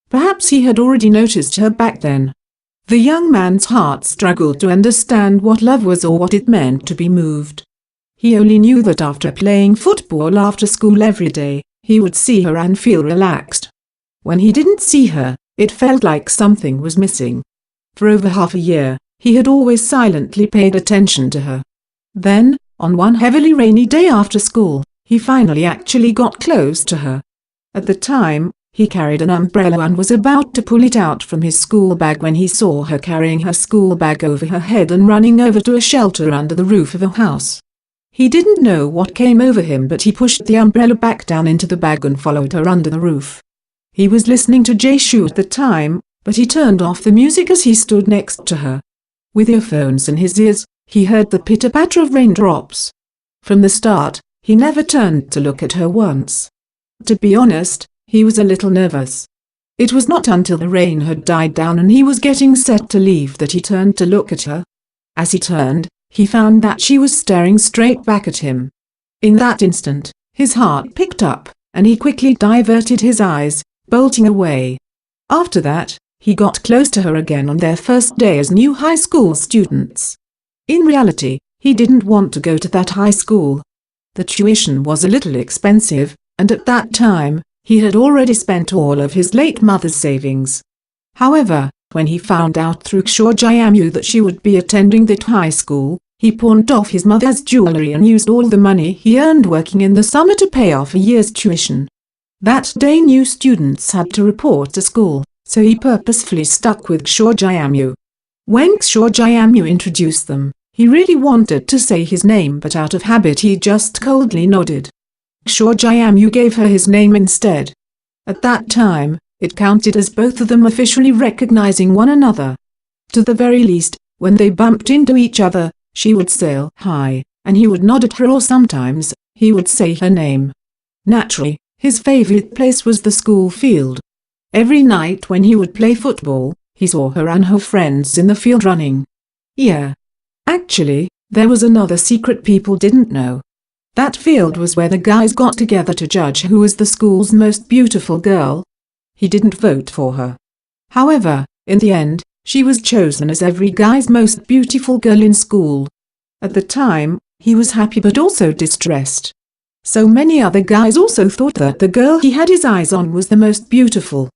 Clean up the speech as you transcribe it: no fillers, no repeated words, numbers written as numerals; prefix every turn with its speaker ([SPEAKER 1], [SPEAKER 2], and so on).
[SPEAKER 1] Perhaps he had already noticed her back then. The young man's heart struggled to understand what love was or what it meant to be moved. He only knew that after playing football after school every day, he would see her and feel relaxed. When he didn't see her, it felt like something was missing. For over half a year, he had always silently paid attention to her. Then, on one heavily rainy day after school, he finally actually got close to her. At the time, he carried an umbrella and was about to pull it out from his school bag when he saw her carrying her school bag over her head and running over to a shelter under the roof of a house. He didn't know what came over him, but he pushed the umbrella back down into the bag and followed her under the roof. He was listening to Jay Shu at the time, but he turned off the music as he stood next to her. With earphones in his ears, he heard the pitter-patter of raindrops. From the start, he never turned to look at her once. To be honest, he was a little nervous. It was not until the rain had died down and he was getting set to leave that he turned to look at her. As he turned, he found that she was staring straight back at him. In that instant, his heart picked up, and he quickly diverted his eyes, bolting away. After that, he got close to her again on their first day as new high school students. In reality, he didn't want to go to that high school. The tuition was a little expensive, and at that time, he had already spent all of his late mother's savings. However, when he found out through Kshaw Jiamu that she would be attending that high school, he pawned off his mother's jewelry and used all the money he earned working in the summer to pay off a year's tuition. That day new students had to report to school, so he purposefully stuck with Kshaw Jiamu. When Kshaw Jiamu introduced them, he really wanted to say his name, but out of habit he just coldly nodded. Kshaw Jiamu gave her his name instead. At that time, it counted as both of them officially recognizing one another. To the very least, when they bumped into each other, she would say hi, and he would nod at her, or sometimes, he would say her name. Naturally, his favorite place was the school field. Every night when he would play football, he saw her and her friends in the field running. Yeah. Actually, there was another secret people didn't know. That field was where the guys got together to judge who was the school's most beautiful girl. He didn't vote for her. However, in the end, she was chosen as every guy's most beautiful girl in school. At the time, he was happy but also distressed. So many other guys also thought that the girl he had his eyes on was the most beautiful.